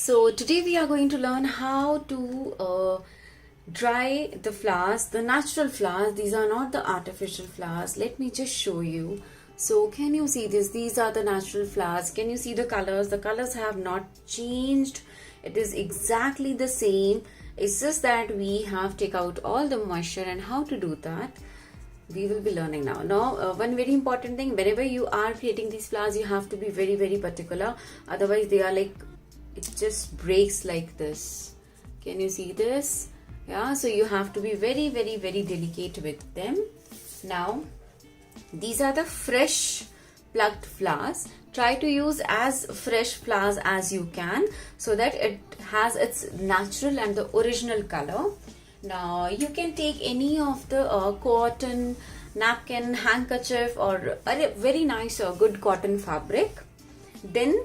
So today we are going to learn how to dry the flowers, the natural flowers. These are not the artificial flowers. Let me just show you. So can you see this? These are the natural flowers. Can you see the colors? The colors have not changed. It is exactly the same. It's just that we have take out all the moisture, and how to do that we will be learning now. One very important thing, whenever you are creating these flowers, you have to be very particular. Otherwise they are like, it just breaks like this. Can you see this? Yeah, so you have to be very delicate with them. Now these are the fresh plucked flowers. Try to use as fresh flowers as you can, so that it has its natural and the original color. Now you can take any of the cotton, napkin, handkerchief, or a very nice good cotton fabric. Then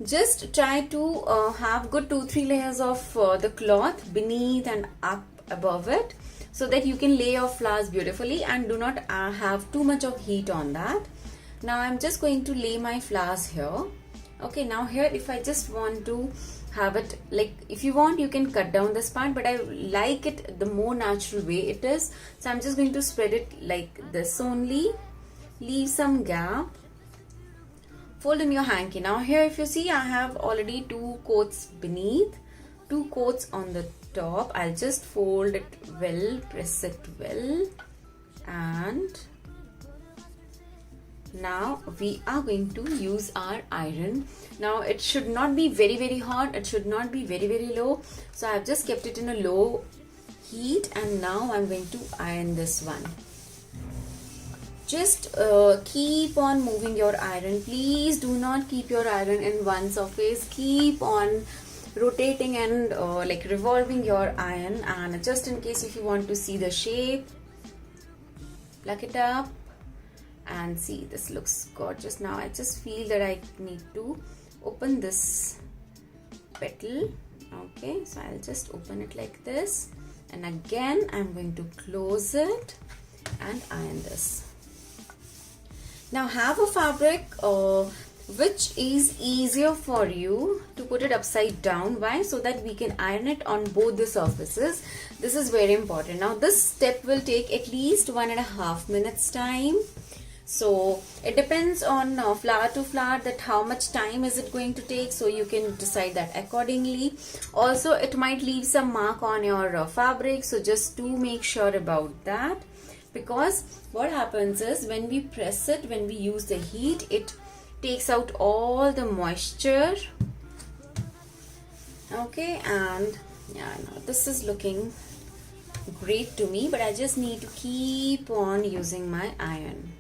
just try to have good 2-3 layers of the cloth beneath and up above it, so that you can lay your flowers beautifully and do not have too much of heat on that. Now I'm just going to lay my flowers here. Okay, now here if I just want to have it, like, if you want you can cut down this part, but I like it the more natural way it is, so I'm just going to spread it like this only. Leave some gap, fold in your hanky. Now here if you see, I have already 2 coats beneath, 2 coats on the top. I'll just fold it well, press it well, and now we are going to use our iron. Now it should not be very hot, it should not be very low, so I've just kept it in a low heat, and now I'm going to iron this one. Just keep on moving your iron. Please do not keep your iron in one surface. Keep on rotating and like revolving your iron, and just in case if you want to see the shape, pluck it up and see, this looks gorgeous. Now I just feel that I need to open this petal. Okay, so I'll just open it like this, and again I'm going to close it and iron this. Now have a fabric which is easier for you to put it upside down. Why? So that we can iron it on both the surfaces. This is very important. Now this step will take at least 1.5 minutes time. So it depends on flower to flower that how much time is it going to take, so you can decide that accordingly. Also it might leave some mark on your fabric, so just to make sure about that, because what happens is when we press it, when we use the heat, it takes out all the moisture. Okay, and yeah, now this is looking great to me, but I just need to keep on using my iron.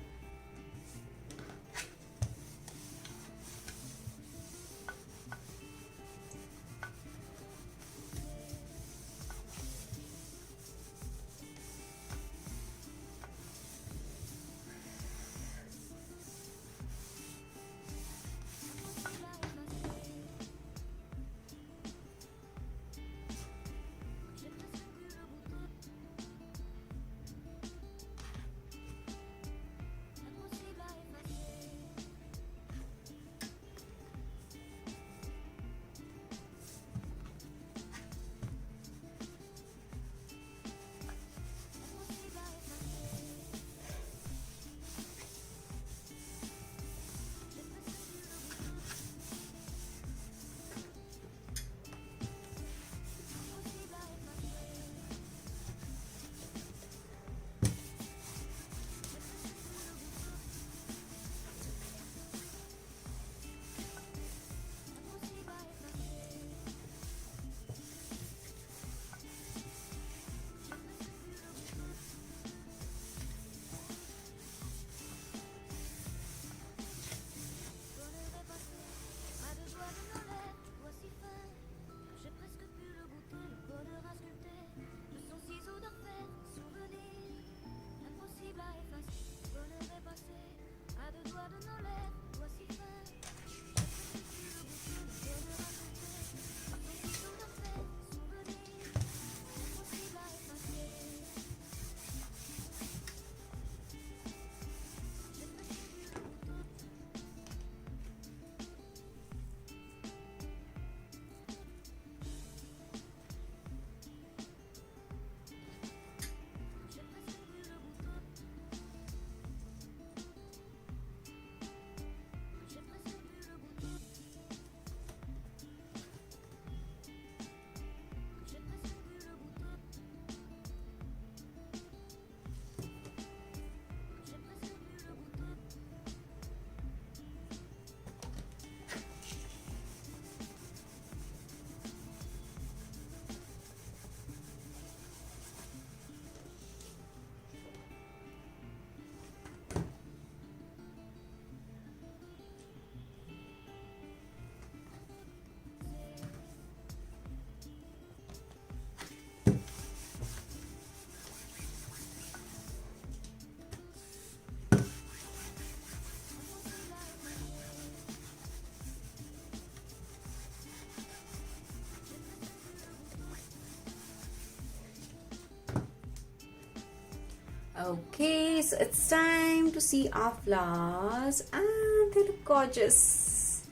Okay, so it's time to see our flowers, and they look gorgeous.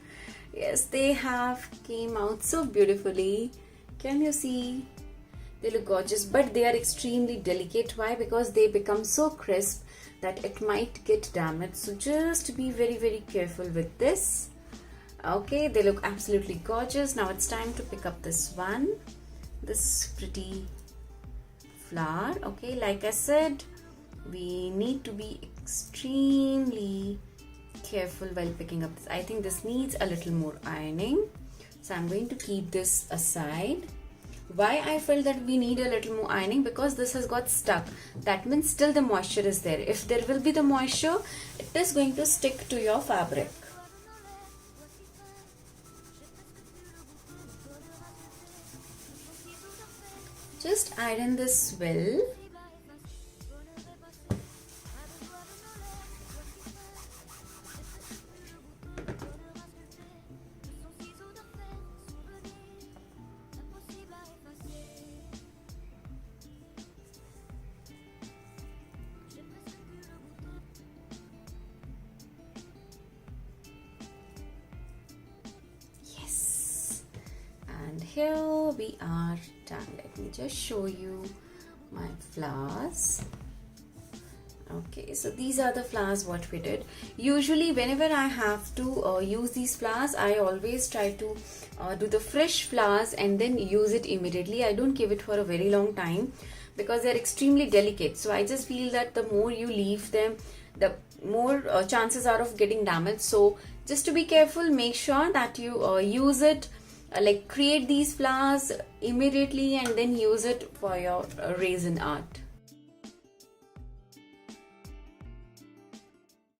Yes, they have came out so beautifully. Can you see? They look gorgeous, but they are extremely delicate. Why? Because they become so crisp that it might get damaged. So just be very, very careful with this. Okay, they look absolutely gorgeous. Now it's time to pick up this one, this pretty flower. Okay, like I said, we need to be extremely careful while picking up this. I think this needs a little more ironing, so I'm going to keep this aside. Why I felt that we need a little more ironing? Because this has got stuck. That means still the moisture is there. If there will be the moisture, it is going to stick to your fabric. Just iron this well. And here we are done. Let me just show you my flowers. Okay, so these are the flowers what we did. Usually whenever I have to use these flowers, I always try to do the fresh flowers and then use it immediately. I don't keep it for a very long time because they're extremely delicate. So I just feel that the more you leave them, the more chances are of getting damaged. So just to be careful, make sure that you use it, like create these flowers immediately and then use it for your resin art.